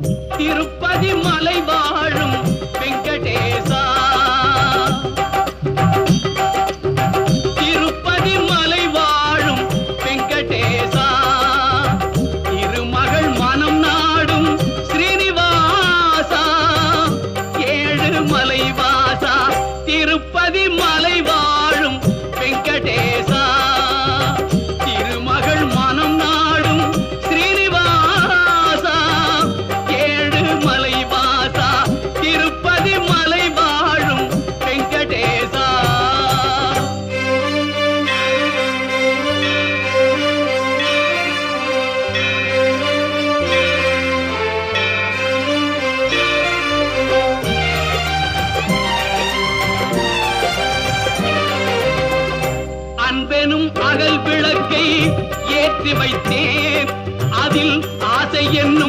திருப்பதி மலை வாழும் வெங்கடேசா, திருப்பதி மலை வாழும் வெங்கடேசா, திருமகள் மனம் நாடும் ஸ்ரீனிவாசா, ஏழு மலை வாசா, திருப்பதி மலை வாழும் வெங்கடேசா, திருமகள் மனம் நாடும் ஸ்ரீனிவாசா, ஏழு மலை வாசா, திருப்பதி மலை வாழும் வெங்கடேசா. அன்பெனும் அகல் விளக்கை ஏற்றி வைத்தேன், அதில் ஆசை என்னும்